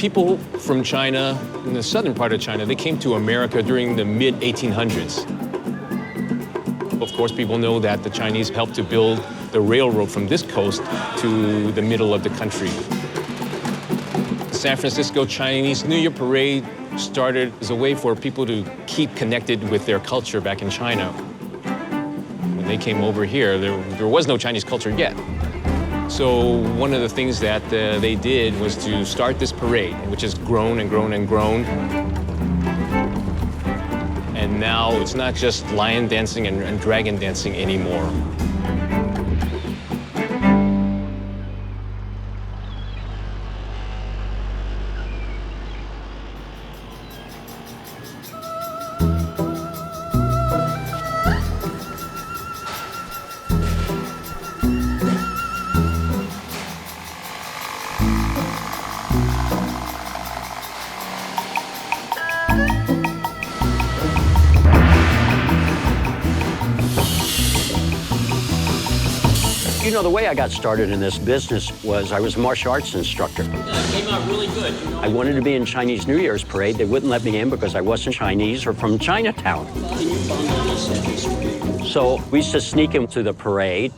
People from China, in the southern part of China, they came to America during the mid-1800s. Of course, people know that the Chinese helped to build the railroad from this coast to the middle of the country. The San Francisco Chinese New Year Parade started as a way for people to keep connected with their culture back in China. When they came over here, there was no Chinese culture yet. So one of the things that they did was to start this parade, which has grown and grown and grown. And now it's not just lion dancing and dragon dancing anymore. You know, the way I got started in this business was I was a martial arts instructor. That came out really good. You know? I wanted to be in Chinese New Year's parade. They wouldn't let me in because I wasn't Chinese or from Chinatown. So we used to sneak into the parade.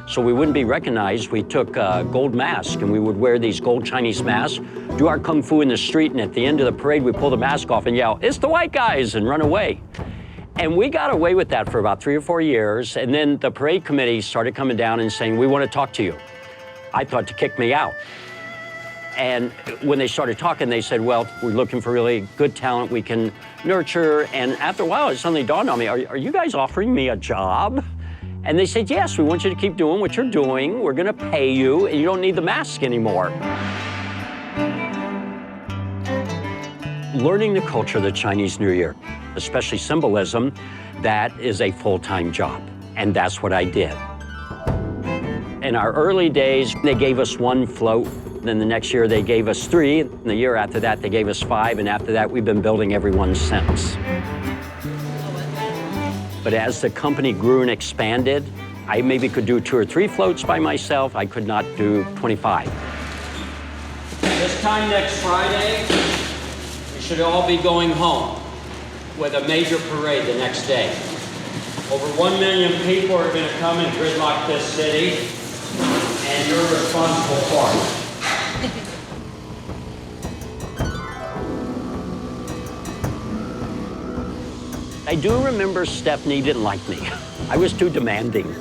So we wouldn't be recognized. We took a gold mask and we would wear these gold Chinese masks, do our kung fu in the street, and at the end of the parade, we'd pull the mask off and yell, "It's the white guys," and run away. And we got away with that for about 3 or 4 years, and then the parade committee started coming down and saying, "We want to talk to you." I thought to kick me out. And when they started talking, they said, "Well, we're looking for really good talent we can nurture." And after a while, it suddenly dawned on me, are you guys offering me a job? And they said, "Yes, we want you to keep doing what you're doing. We're gonna pay you, and you don't need the mask anymore." Learning the culture of the Chinese New Year, especially symbolism, that is a full-time job, and that's what I did. In our early days, they gave us 1 float, then the next year they gave us 3, and the year after that they gave us 5, and after that we've been building every one since. But as the company grew and expanded, I maybe could do 2 or 3 floats by myself. I could not do 25. This time next Friday, we should all be going home with a major parade the next day. Over 1 million people are going to come and gridlock this city, and you're responsible for it. I do remember Stephanie didn't like me. I was too demanding.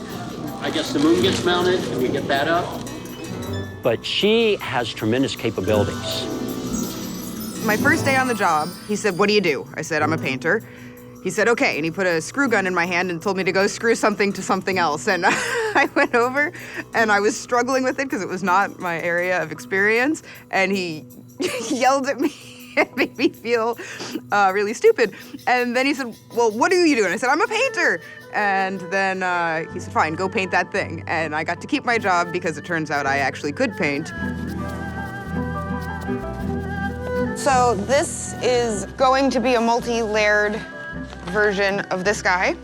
I guess the moon gets mounted and we get that up. But she has tremendous capabilities. My first day on the job, he said, "What do you do?" I said, "I'm a painter." He said, "Okay," and he put a screw gun in my hand and told me to go screw something to something else. And I went over, and I was struggling with it because it was not my area of experience, and he yelled at me and made me feel really stupid. And then he said, "Well, what do you do?" And I said, "I'm a painter." And then he said, "Fine, go paint that thing." And I got to keep my job because it turns out I actually could paint. So this is going to be a multi-layered version of this guy.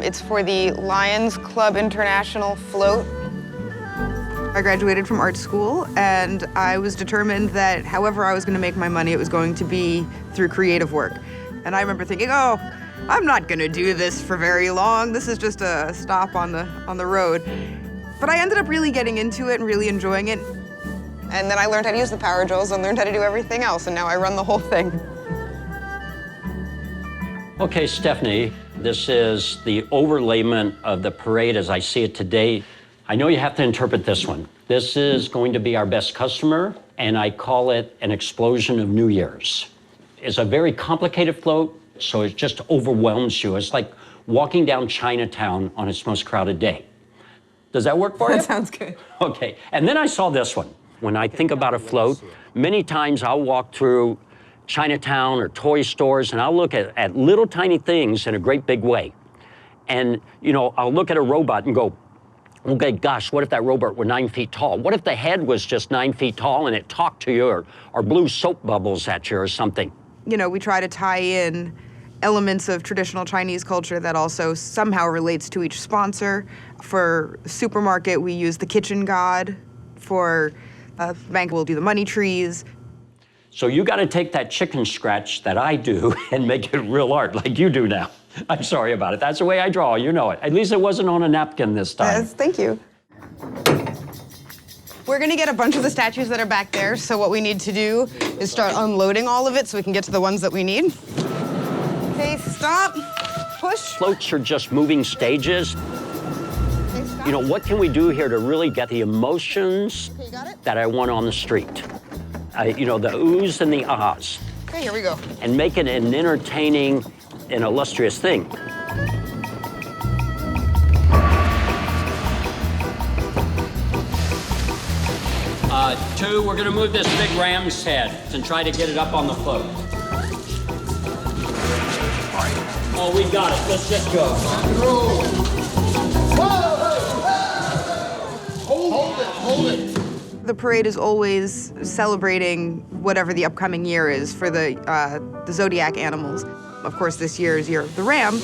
It's for the Lions Club International float. I graduated from art school, and I was determined that however I was going to make my money, it was going to be through creative work. And I remember thinking, oh, I'm not going to do this for very long. This is just a stop on the road. But I ended up really getting into it and really enjoying it. And then I learned how to use the power drills and learned how to do everything else, and now I run the whole thing. Okay, Stephanie, this is the overlayment of the parade as I see it today. I know you have to interpret this one. This is going to be our best customer, and I call it an explosion of New Year's. It's a very complicated float, so it just overwhelms you. It's like walking down Chinatown on its most crowded day. Does that work for you? That sounds good. Okay, and then I saw this one. When I think about a float, many times I'll walk through Chinatown or toy stores and I'll look at little tiny things in a great big way. And, you know, I'll look at a robot and go, okay, gosh, what if that robot were 9 feet tall? What if the head was just 9 feet tall and it talked to you or blew soap bubbles at you or something? You know, we try to tie in elements of traditional Chinese culture that also somehow relates to each sponsor. For supermarket, we use the kitchen god. For bank, we'll do the money trees. So you got to take that chicken scratch that I do and make it real art like you do now. I'm sorry about it. That's the way I draw, you know it. At least it wasn't on a napkin this time. Yes, thank you. We're gonna get a bunch of the statues that are back there, so what we need to do is start unloading all of it so we can get to the ones that we need. Okay, stop, push. Floats are just moving stages. Okay, stop. You know, what can we do here to really get the emotions Okay, you got it? that I want on the street? You know, the oohs and the ahs, Okay, here we go. and make it an entertaining and illustrious thing. Two, we're gonna move this big ram's head and try to get it up on the float. Oh, we got it. Let's just go. Hold it. The parade is always celebrating whatever the upcoming year is for the zodiac animals. Of course, this year is Year of the Ram.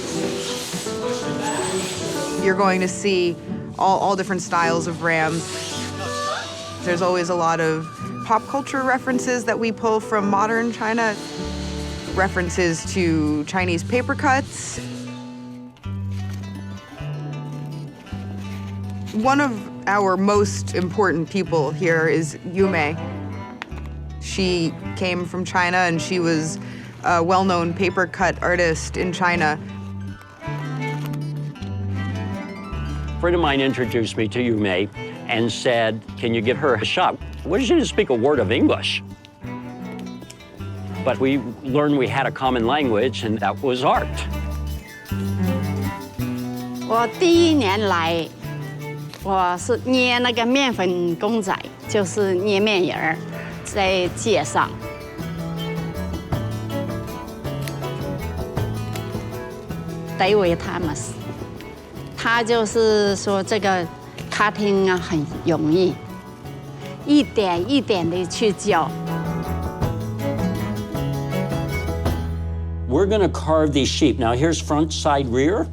You're going to see all different styles of rams. There's always a lot of pop culture references that we pull from modern China, references to Chinese paper cuts. One of our most important people here is Yume. She came from China and she was a well-known paper cut artist in China. A friend of mine introduced me to Yume and said, can you give her a shot? Well, she didn't speak a word of English. But we learned we had a common language, and that was art. 我第一年来，我是捏那个面粉公仔，就是捏面人儿，在街上。戴维他们，他就是说这个 cutting 啊很容易，一点一点的去教。 We're gonna carve these sheep. Now here's front, side, rear.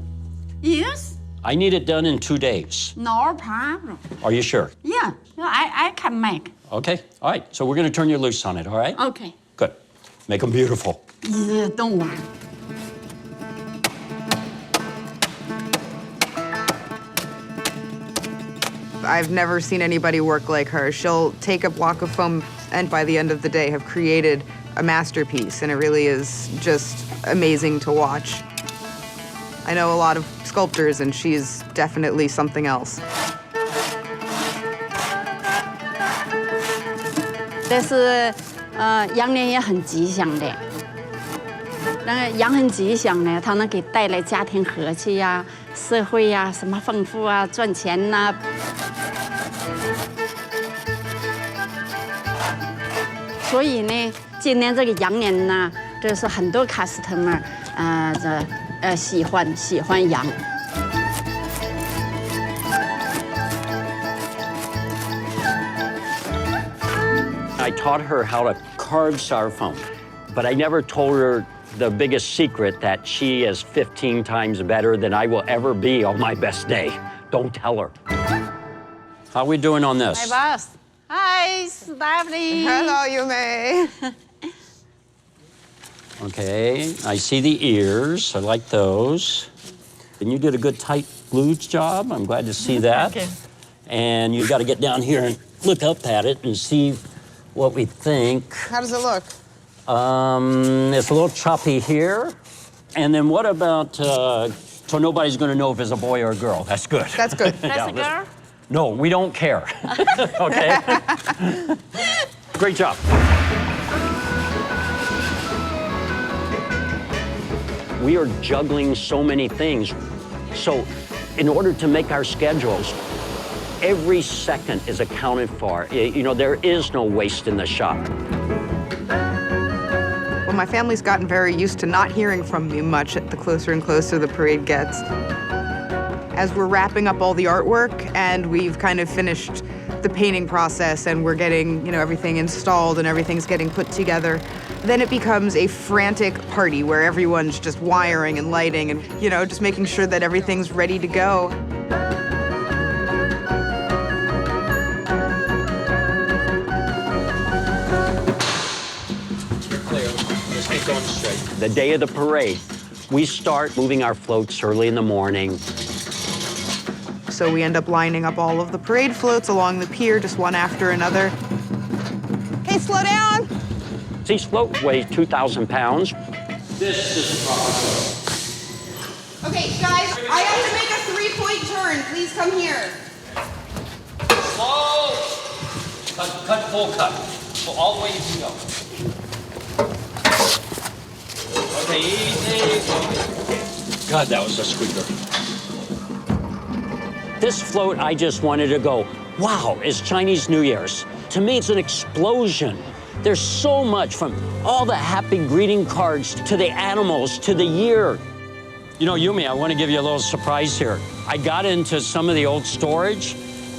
Yes, I need it done in 2 days. no problem. Are you sure? Yeah, I can make. Okay, all right. So we're gonna turn you loose on it, all right? Okay. Good. Make them beautiful. Don't worry. I've never seen anybody work like her. She'll take a block of foam and by the end of the day have created a masterpiece, and it really is just amazing to watch. I know a lot of sculptors, and she's definitely something else. 这是羊年也很吉祥的。那个羊很吉祥呢，它能给带来家庭和气呀、社会呀、什么丰富啊、赚钱呐、所以呢，今年这个羊年呢，就是很多 customer 喜欢羊。 I taught her how to carve styrofoam, but I never told her the biggest secret that she is 15 times better than I will ever be on my best day. Don't tell her. How are we doing on this? Hi, boss. Hi, Stephanie. Hello, Yume. Okay, I see the ears. I like those. And you did a good tight glued job. I'm glad to see that. Thank you. And you got to get down here and look up at it and see what we think. How does it look? It's a little choppy here. And then what about, so nobody's going to know if it's a boy or a girl. That's good. That's good. That's a girl. No, we don't care. Okay? Great job. We are juggling so many things. So in order to make our schedules, every second is accounted for. You know, there is no waste in the shop. Well, my family's gotten very used to not hearing from me much the closer and closer the parade gets. As we're wrapping up all the artwork and we've kind of finished the painting process and we're getting, you know, everything installed and everything's getting put together, then it becomes a frantic party where everyone's just wiring and lighting and, you know, just making sure that everything's ready to go. on straight. The day of the parade, we start moving our floats early in the morning. So we end up lining up all of the parade floats along the pier, just one after another. Okay, slow down. These floats weigh 2,000 pounds. This is the proper float. Okay, guys, I have to make a 3-point turn. Please come here. Slow. Cut, full cut. So all the way you can go. Okay, easy. God, that was a squeaker. This float, I just wanted to go, wow, it's Chinese New Year's. To me, it's an explosion. There's so much, from all the happy greeting cards to the animals to the year. You know, Yumi, I want to give you a little surprise here. I got into some of the old storage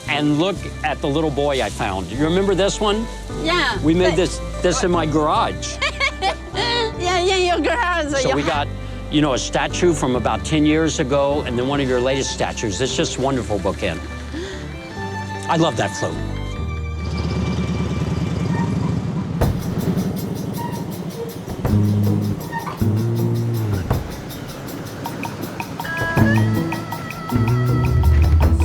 and look at the little boy I found. You remember this one? Yeah. We made this in my garage. Yeah, in your garage. So we got, you know, a statue from about 10 years ago, and then one of your latest statues. It's just a wonderful bookend. I love that float.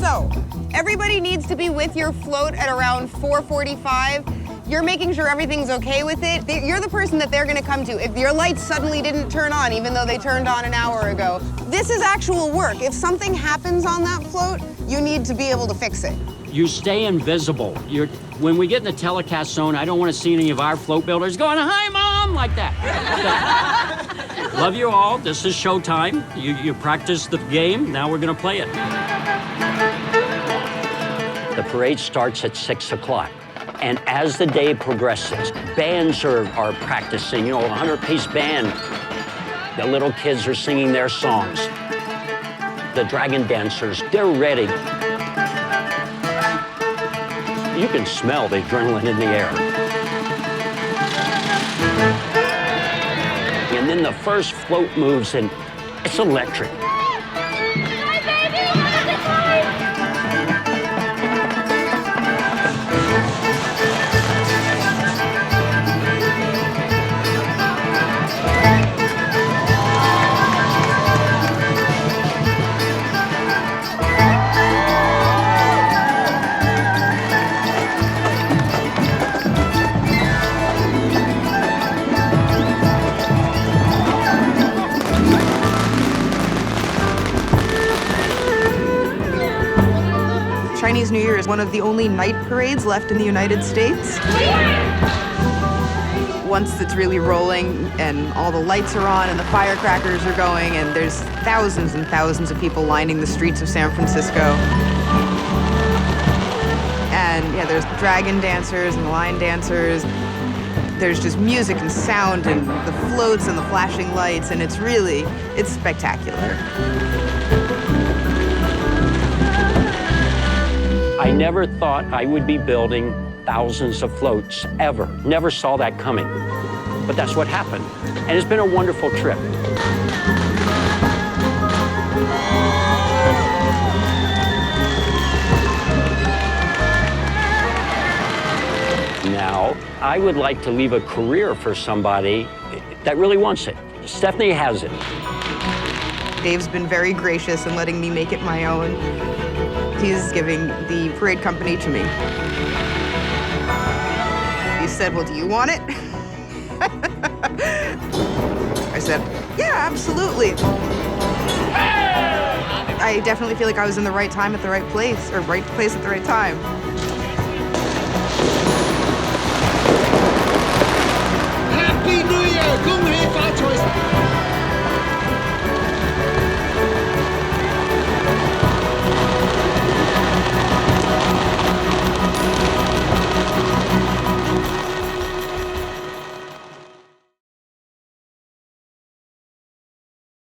So, everybody needs to be with your float at around 4:45. You're making sure everything's okay with it. You're the person that they're gonna come to. If your lights suddenly didn't turn on, even though they turned on an hour ago, this is actual work. If something happens on that float, you need to be able to fix it. You stay invisible. When we get in the telecast zone, I don't want to see any of our float builders going, "Hi, Mom," like that. Okay. Love you all. This is showtime. You practiced the game. Now we're going to play it. The parade starts at 6 o'clock. And as the day progresses, bands are practicing, you know, a 100-piece band. The little kids are singing their songs. The dragon dancers, they're ready. You can smell the adrenaline in the air. And then the first float moves, and it's electric. Chinese New Year is one of the only night parades left in the United States. Once it's really rolling and all the lights are on and the firecrackers are going, and there's thousands and thousands of people lining the streets of San Francisco. And yeah, there's dragon dancers and lion dancers. There's just music and sound and the floats and the flashing lights, and it's spectacular. I never thought I would be building thousands of floats, ever. Never saw that coming. But that's what happened. And it's been a wonderful trip. Now, I would like to leave a career for somebody that really wants it. Stephanie has it. Dave's been very gracious in letting me make it my own. He's giving the parade company to me. He said, "Well, do you want it?" I said, "Yeah, absolutely." I definitely feel like I was in the right time at the right place, or right place at the right time.